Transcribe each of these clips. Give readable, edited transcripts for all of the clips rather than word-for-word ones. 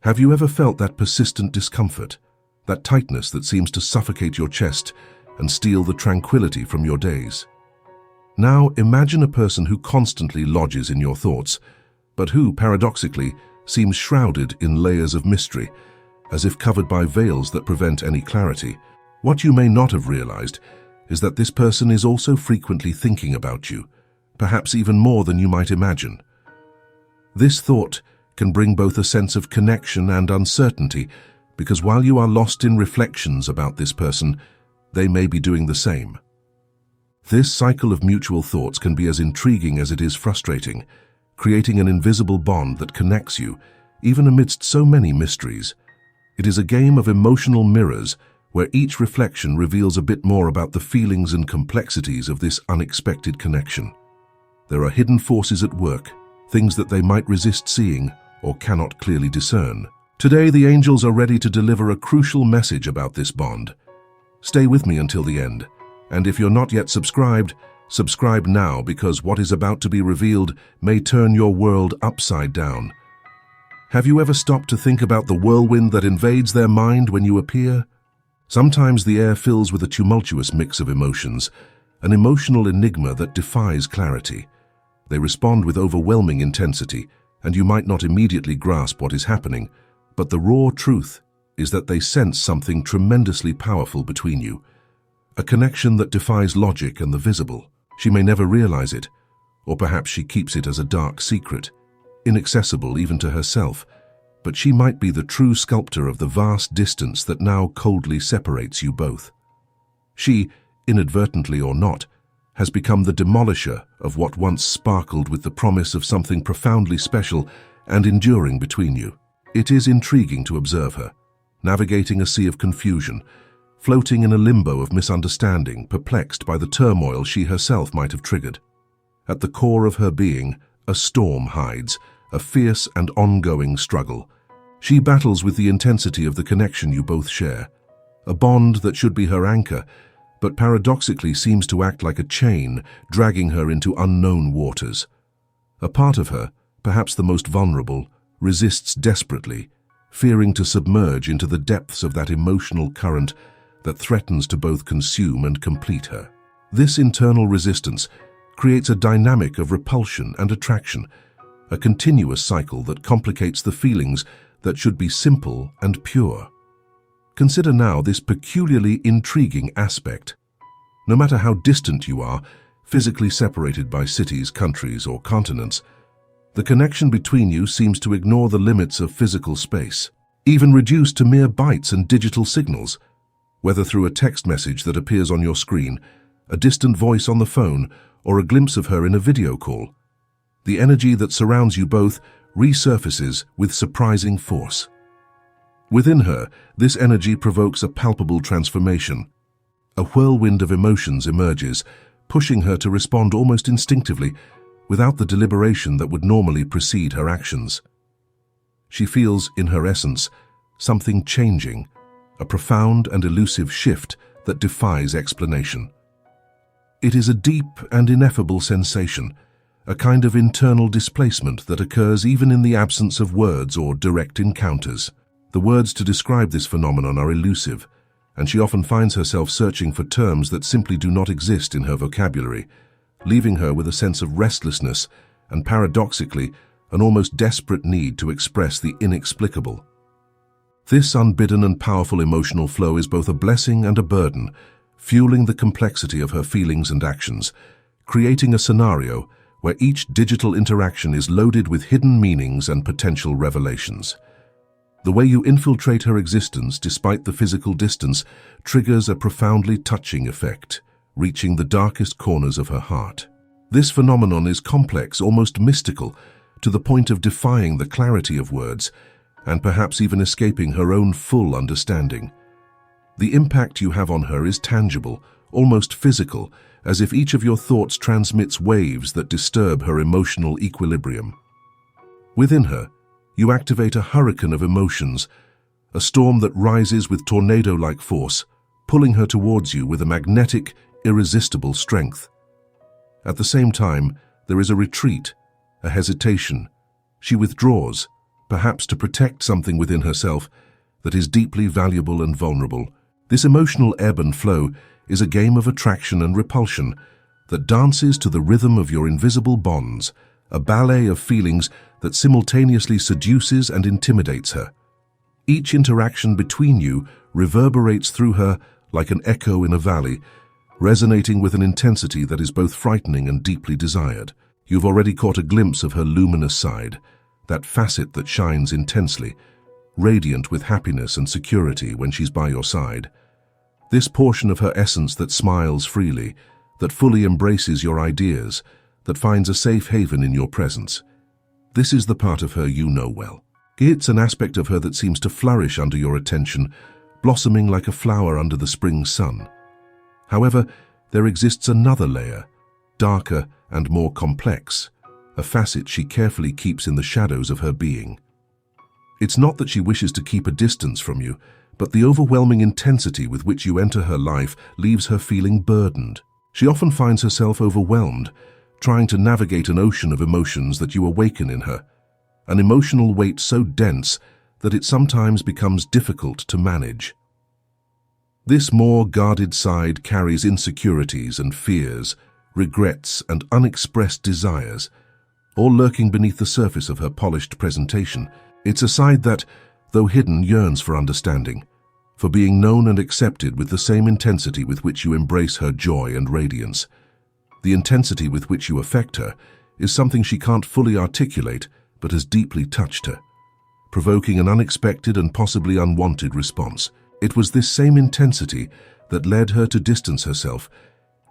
Have you ever felt that persistent discomfort, that tightness that seems to suffocate your chest and steal the tranquility from your days? Now imagine a person who constantly lodges in your thoughts, but who, paradoxically, seems shrouded in layers of mystery, as if covered by veils that prevent any clarity. What you may not have realized is that this person is also frequently thinking about you, perhaps even more than you might imagine. This thought can bring both a sense of connection and uncertainty, because while you are lost in reflections about this person, they may be doing the same. This cycle of mutual thoughts can be as intriguing as it is frustrating, creating an invisible bond that connects you, even amidst so many mysteries. It is a game of emotional mirrors, where each reflection reveals a bit more about the feelings and complexities of this unexpected connection. There are hidden forces at work, things that they might resist seeing or cannot clearly discern. Today, the angels are ready to deliver a crucial message about this bond. Stay with me until the end, and if you're not yet subscribed, subscribe now, because what is about to be revealed may turn your world upside down. Have you ever stopped to think about the whirlwind that invades their mind when you appear? Sometimes the air fills with a tumultuous mix of emotions, an emotional enigma that defies clarity. They respond with overwhelming intensity, and you might not immediately grasp what is happening, but the raw truth is that they sense something tremendously powerful between you, a connection that defies logic and the visible. She may never realize it, or perhaps she keeps it as a dark secret, inaccessible even to herself, but she might be the true sculptor of the vast distance that now coldly separates you both. She, inadvertently or not, has become the demolisher of what once sparkled with the promise of something profoundly special and enduring between you. It is intriguing to observe her, navigating a sea of confusion, floating in a limbo of misunderstanding, perplexed by the turmoil she herself might have triggered. At the core of her being, a storm hides, a fierce and ongoing struggle. She battles with the intensity of the connection you both share, a bond that should be her anchor, but paradoxically seems to act like a chain, dragging her into unknown waters. A part of her, perhaps the most vulnerable, resists desperately, fearing to submerge into the depths of that emotional current that threatens to both consume and complete her. This internal resistance creates a dynamic of repulsion and attraction, a continuous cycle that complicates the feelings that should be simple and pure. Consider now this peculiarly intriguing aspect. No matter how distant you are, physically separated by cities, countries, or continents, the connection between you seems to ignore the limits of physical space, even reduced to mere bytes and digital signals. Whether through a text message that appears on your screen, a distant voice on the phone, or a glimpse of her in a video call, the energy that surrounds you both resurfaces with surprising force. Within her, this energy provokes a palpable transformation. A whirlwind of emotions emerges, pushing her to respond almost instinctively, without the deliberation that would normally precede her actions. She feels, in her essence, something changing, a profound and elusive shift that defies explanation. It is a deep and ineffable sensation, a kind of internal displacement that occurs even in the absence of words or direct encounters. The words to describe this phenomenon are elusive, and she often finds herself searching for terms that simply do not exist in her vocabulary, leaving her with a sense of restlessness and, paradoxically, an almost desperate need to express the inexplicable. This unbidden and powerful emotional flow is both a blessing and a burden, fueling the complexity of her feelings and actions, creating a scenario where each digital interaction is loaded with hidden meanings and potential revelations. The way you infiltrate her existence despite the physical distance triggers a profoundly touching effect, reaching the darkest corners of her heart. This phenomenon is complex, almost mystical, to the point of defying the clarity of words, and perhaps even escaping her own full understanding. The impact you have on her is tangible, almost physical, as if each of your thoughts transmits waves that disturb her emotional equilibrium. Within her, you activate a hurricane of emotions, a storm that rises with tornado-like force, pulling her towards you with a magnetic, irresistible strength. At the same time, there is a retreat, a hesitation. She withdraws, perhaps to protect something within herself that is deeply valuable and vulnerable. This emotional ebb and flow is a game of attraction and repulsion that dances to the rhythm of your invisible bonds, a ballet of feelings that simultaneously seduces and intimidates her. Each interaction between you reverberates through her like an echo in a valley, resonating with an intensity that is both frightening and deeply desired. You've already caught a glimpse of her luminous side, that facet that shines intensely, radiant with happiness and security when she's by your side. This portion of her essence that smiles freely, that fully embraces your ideas, that finds a safe haven in your presence. This is the part of her you know well. It's an aspect of her that seems to flourish under your attention, blossoming like a flower under the spring sun. However, there exists another layer, darker and more complex, a facet she carefully keeps in the shadows of her being. It's not that she wishes to keep a distance from you, but the overwhelming intensity with which you enter her life leaves her feeling burdened. She often finds herself overwhelmed, trying to navigate an ocean of emotions that you awaken in her, an emotional weight so dense that it sometimes becomes difficult to manage. This more guarded side carries insecurities and fears, regrets and unexpressed desires, all lurking beneath the surface of her polished presentation. It's a side that, though hidden, yearns for understanding, for being known and accepted with the same intensity with which you embrace her joy and radiance. The intensity with which you affect her is something she can't fully articulate, but has deeply touched her, provoking an unexpected and possibly unwanted response. It was this same intensity that led her to distance herself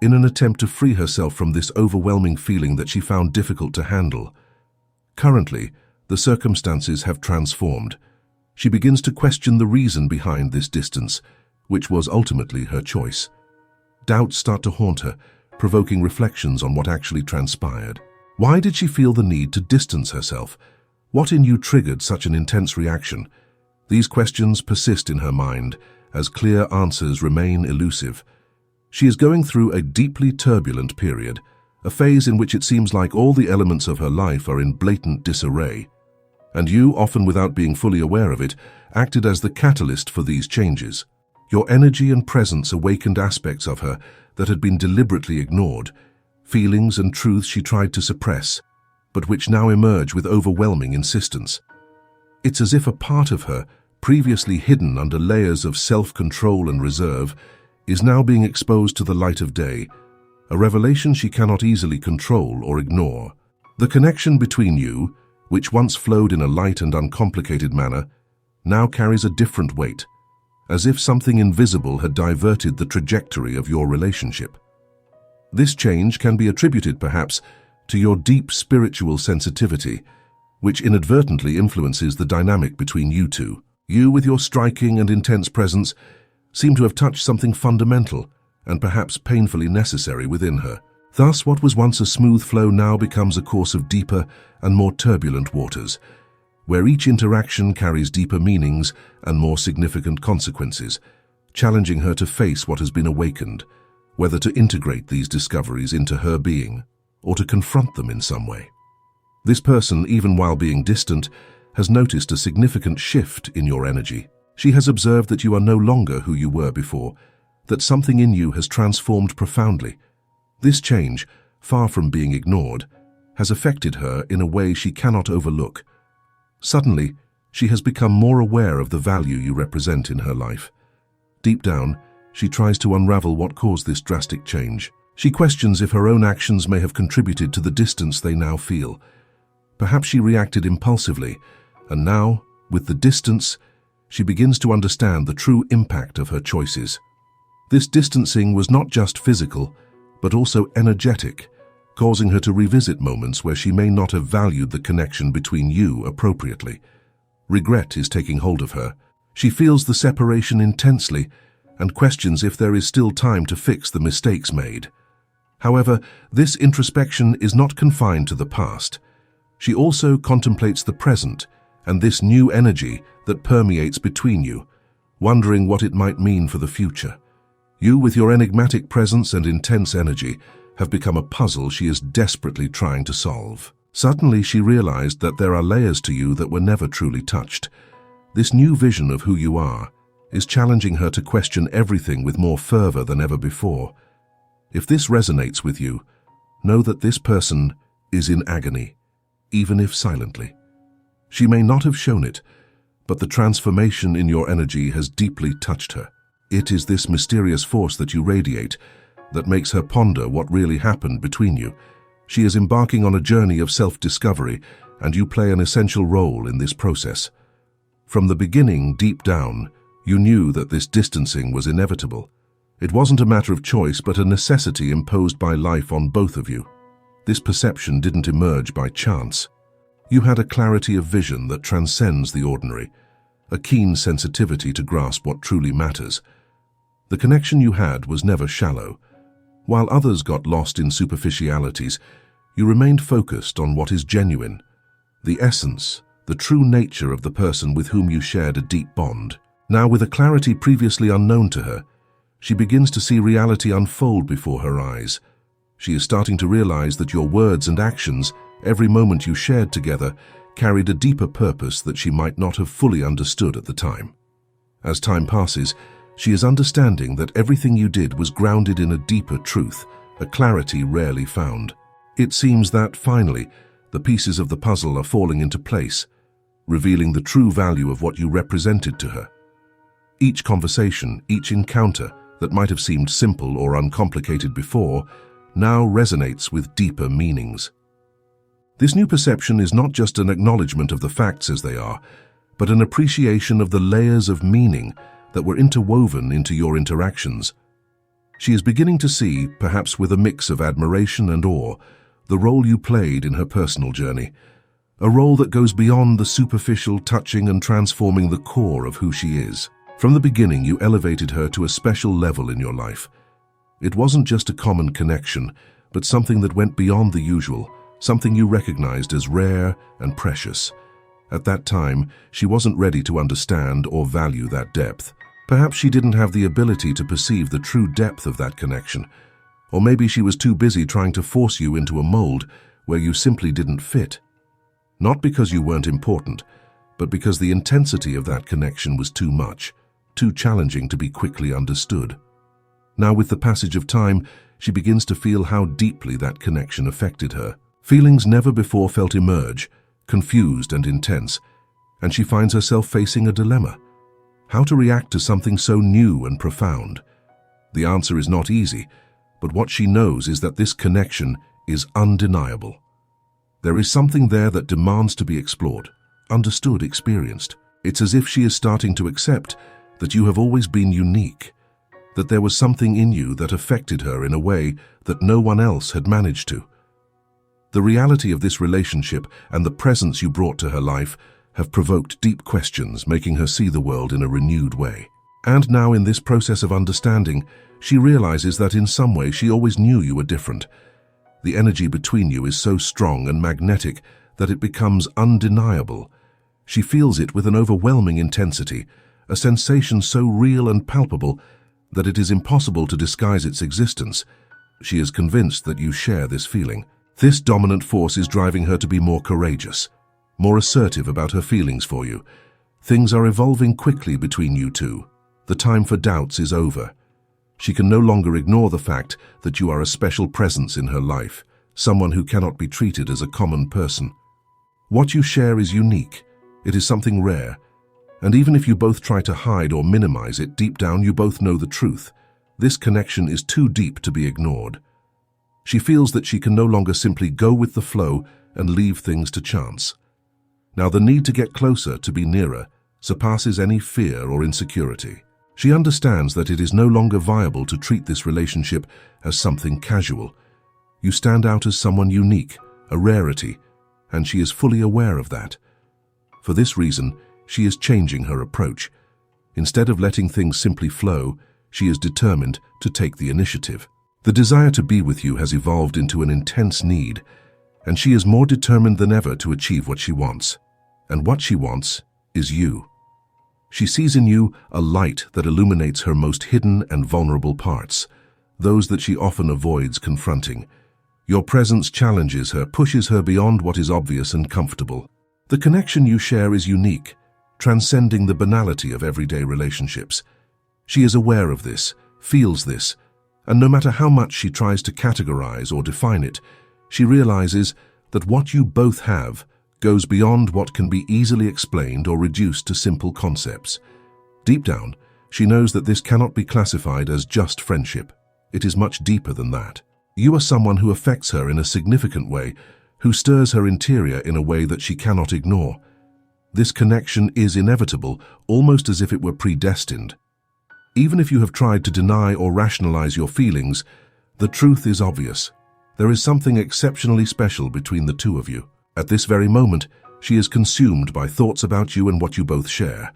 in an attempt to free herself from this overwhelming feeling that she found difficult to handle. Currently, the circumstances have transformed. She begins to question the reason behind this distance, which was ultimately her choice. Doubts start to haunt her, provoking reflections on what actually transpired. Why did she feel the need to distance herself? What in you triggered such an intense reaction? These questions persist in her mind, as clear answers remain elusive. She is going through a deeply turbulent period, a phase in which it seems like all the elements of her life are in blatant disarray. And you, often without being fully aware of it, acted as the catalyst for these changes. Your energy and presence awakened aspects of her that had been deliberately ignored, feelings and truths she tried to suppress, but which now emerge with overwhelming insistence. It's as if a part of her, previously hidden under layers of self-control and reserve, is now being exposed to the light of day, a revelation she cannot easily control or ignore. The connection between you, which once flowed in a light and uncomplicated manner, now carries a different weight, as if something invisible had diverted the trajectory of your relationship. This change can be attributed, perhaps, to your deep spiritual sensitivity, which inadvertently influences the dynamic between you two. You, with your striking and intense presence, seem to have touched something fundamental and perhaps painfully necessary within her. Thus, what was once a smooth flow now becomes a course of deeper and more turbulent waters, where each interaction carries deeper meanings and more significant consequences, challenging her to face what has been awakened, whether to integrate these discoveries into her being or to confront them in some way. This person, even while being distant, has noticed a significant shift in your energy. She has observed that you are no longer who you were before, that something in you has transformed profoundly. This change, far from being ignored, has affected her in a way she cannot overlook. Suddenly, she has become more aware of the value you represent in her life. Deep down, she tries to unravel what caused this drastic change. She questions if her own actions may have contributed to the distance they now feel. Perhaps she reacted impulsively, and now, with the distance, she begins to understand the true impact of her choices. This distancing was not just physical, but also energetic, causing her to revisit moments where she may not have valued the connection between you appropriately. Regret is taking hold of her. She feels the separation intensely and questions if there is still time to fix the mistakes made. However, this introspection is not confined to the past. She also contemplates the present and this new energy that permeates between you, wondering what it might mean for the future. You, with your enigmatic presence and intense energy, have become a puzzle she is desperately trying to solve. Suddenly she realized that there are layers to you that were never truly touched. This new vision of who you are is challenging her to question everything with more fervor than ever before. If this resonates with you, know that this person is in agony, even if silently. She may not have shown it, but the transformation in your energy has deeply touched her. It is this mysterious force that you radiate that makes her ponder what really happened between you. She is embarking on a journey of self-discovery, and you play an essential role in this process. From the beginning, deep down, you knew that this distancing was inevitable. It wasn't a matter of choice, but a necessity imposed by life on both of you. This perception didn't emerge by chance. You had a clarity of vision that transcends the ordinary, a keen sensitivity to grasp what truly matters. The connection you had was never shallow. While others got lost in superficialities, you remained focused on what is genuine, the essence, the true nature of the person with whom you shared a deep bond. Now, with a clarity previously unknown to her, she begins to see reality unfold before her eyes. She is starting to realize that your words and actions, every moment you shared together, carried a deeper purpose that she might not have fully understood at the time. As time passes, she is understanding that everything you did was grounded in a deeper truth, a clarity rarely found. It seems that, finally, the pieces of the puzzle are falling into place, revealing the true value of what you represented to her. Each conversation, each encounter that might have seemed simple or uncomplicated before, now resonates with deeper meanings. This new perception is not just an acknowledgement of the facts as they are, but an appreciation of the layers of meaning that were interwoven into your interactions. She is beginning to see, perhaps with a mix of admiration and awe, the role you played in her personal journey, a role that goes beyond the superficial, touching and transforming the core of who she is. From the beginning, you elevated her to a special level in your life. It wasn't just a common connection, but something that went beyond the usual, something you recognized as rare and precious. At that time, she wasn't ready to understand or value that depth. Perhaps she didn't have the ability to perceive the true depth of that connection. Or maybe she was too busy trying to force you into a mold where you simply didn't fit. Not because you weren't important, but because the intensity of that connection was too much, too challenging to be quickly understood. Now, with the passage of time, she begins to feel how deeply that connection affected her. Feelings never before felt emerge, confused and intense, and she finds herself facing a dilemma. How to react to something so new and profound? The answer is not easy, but what she knows is that this connection is undeniable. There is something there that demands to be explored, understood, experienced. It's as if she is starting to accept that you have always been unique, that there was something in you that affected her in a way that no one else had managed to. The reality of this relationship and the presence you brought to her life have provoked deep questions, making her see the world in a renewed way. And now, in this process of understanding, she realizes that in some way she always knew you were different. The energy between you is so strong and magnetic that it becomes undeniable. She feels it with an overwhelming intensity, a sensation so real and palpable that it is impossible to disguise its existence. She is convinced that you share this feeling. This dominant force is driving her to be more courageous, more assertive about her feelings for you. Things are evolving quickly between you two. The time for doubts is over. She can no longer ignore the fact that you are a special presence in her life, someone who cannot be treated as a common person. What you share is unique. It is something rare. And even if you both try to hide or minimize it, deep down you both know the truth. This connection is too deep to be ignored. She feels that she can no longer simply go with the flow and leave things to chance. Now, the need to get closer, to be nearer, surpasses any fear or insecurity. She understands that it is no longer viable to treat this relationship as something casual. You stand out as someone unique, a rarity, and she is fully aware of that. For this reason, she is changing her approach. Instead of letting things simply flow, she is determined to take the initiative. The desire to be with you has evolved into an intense need, and she is more determined than ever to achieve what she wants. And what she wants is you. She sees in you a light that illuminates her most hidden and vulnerable parts, those that she often avoids confronting. Your presence challenges her, pushes her beyond what is obvious and comfortable. The connection you share is unique, transcending the banality of everyday relationships. She is aware of this, feels this, and no matter how much she tries to categorize or define it, she realizes that what you both have goes beyond what can be easily explained or reduced to simple concepts. Deep down, she knows that this cannot be classified as just friendship. It is much deeper than that. You are someone who affects her in a significant way, who stirs her interior in a way that she cannot ignore. This connection is inevitable, almost as if it were predestined. Even if you have tried to deny or rationalize your feelings, the truth is obvious. There is something exceptionally special between the two of you. At this very moment, she is consumed by thoughts about you and what you both share.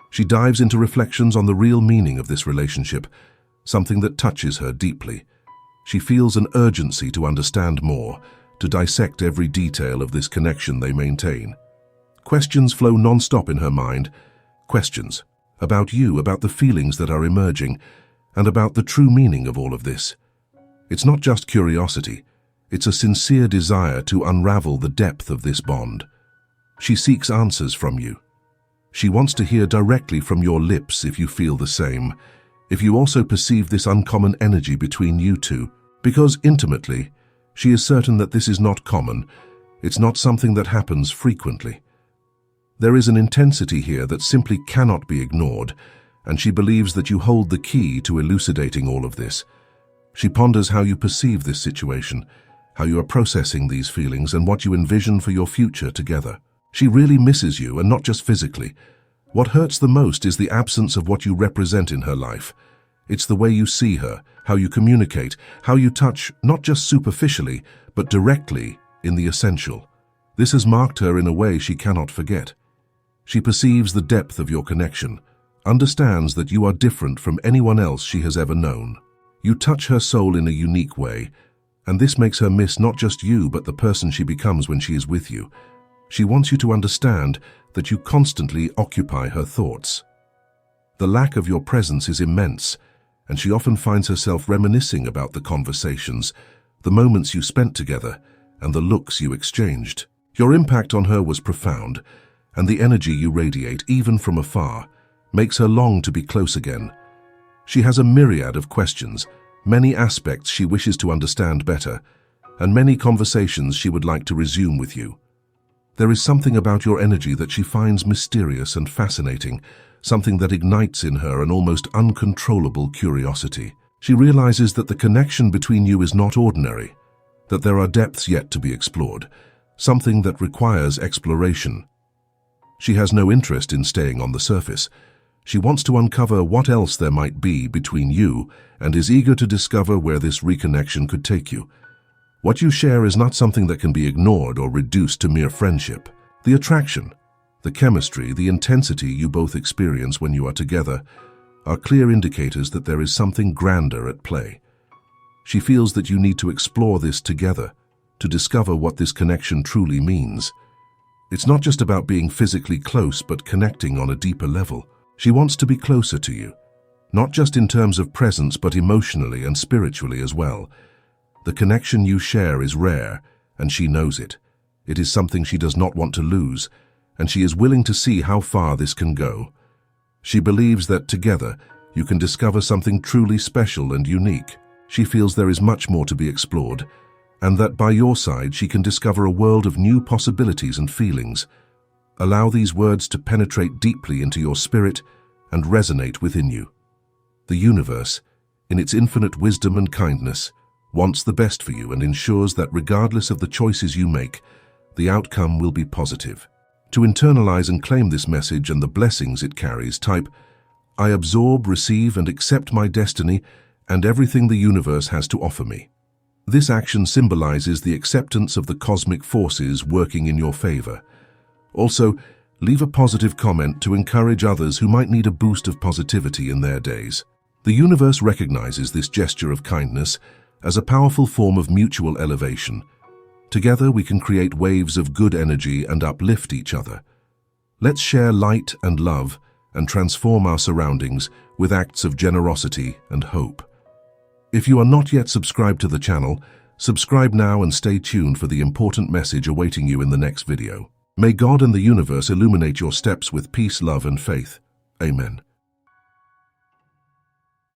She dives into reflections on the real meaning of this relationship, something that touches her deeply. She feels an urgency to understand more, to dissect every detail of this connection they maintain. Questions flow non-stop in her mind. Questions about you, about the feelings that are emerging, and about the true meaning of all of this. It's not just curiosity. It's a sincere desire to unravel the depth of this bond. She seeks answers from you. She wants to hear directly from your lips if you feel the same, if you also perceive this uncommon energy between you two, because intimately, she is certain that this is not common. It's not something that happens frequently. There is an intensity here that simply cannot be ignored, and she believes that you hold the key to elucidating all of this. She ponders how you perceive this situation, how you are processing these feelings, and what you envision for your future together. She really misses you, and not just physically. What hurts the most is the absence of what you represent in her life. It's the way you see her, how you communicate, how you touch, not just superficially, but directly in the essential. This has marked her in a way she cannot forget. She perceives the depth of your connection, understands that you are different from anyone else she has ever known. You touch her soul in a unique way, and this makes her miss not just you, but the person she becomes when she is with you. She wants you to understand that you constantly occupy her thoughts. The lack of your presence is immense, and she often finds herself reminiscing about the conversations, the moments you spent together, and the looks you exchanged. Your impact on her was profound, and the energy you radiate, even from afar, makes her long to be close again. She has a myriad of questions, many aspects she wishes to understand better, and many conversations she would like to resume with you. There is something about your energy that she finds mysterious and fascinating, something that ignites in her an almost uncontrollable curiosity. She realizes that the connection between you is not ordinary, that there are depths yet to be explored, something that requires exploration. She has no interest in staying on the surface. She wants to uncover what else there might be between you and is eager to discover where this reconnection could take you. What you share is not something that can be ignored or reduced to mere friendship. The attraction, the chemistry, the intensity you both experience when you are together are clear indicators that there is something grander at play. She feels that you need to explore this together, to discover what this connection truly means. It's not just about being physically close, but connecting on a deeper level. She wants to be closer to you, not just in terms of presence, but emotionally and spiritually as well. The connection you share is rare, and she knows it. It is something she does not want to lose, and she is willing to see how far this can go. She believes that together you can discover something truly special and unique. She feels there is much more to be explored, and that by your side she can discover a world of new possibilities and feelings. Allow these words to penetrate deeply into your spirit and resonate within you. The universe, in its infinite wisdom and kindness, wants the best for you and ensures that regardless of the choices you make, the outcome will be positive. To internalize and claim this message and the blessings it carries, type, "I absorb, receive, and accept my destiny and everything the universe has to offer me." This action symbolizes the acceptance of the cosmic forces working in your favor. Also, leave a positive comment to encourage others who might need a boost of positivity in their days. The universe recognizes this gesture of kindness as a powerful form of mutual elevation. Together we can create waves of good energy and uplift each other. Let's share light and love and transform our surroundings with acts of generosity and hope. If you are not yet subscribed to the channel, Subscribe now and stay tuned for the important message awaiting you in the next video. May God and the universe illuminate your steps with peace, love, and faith. Amen.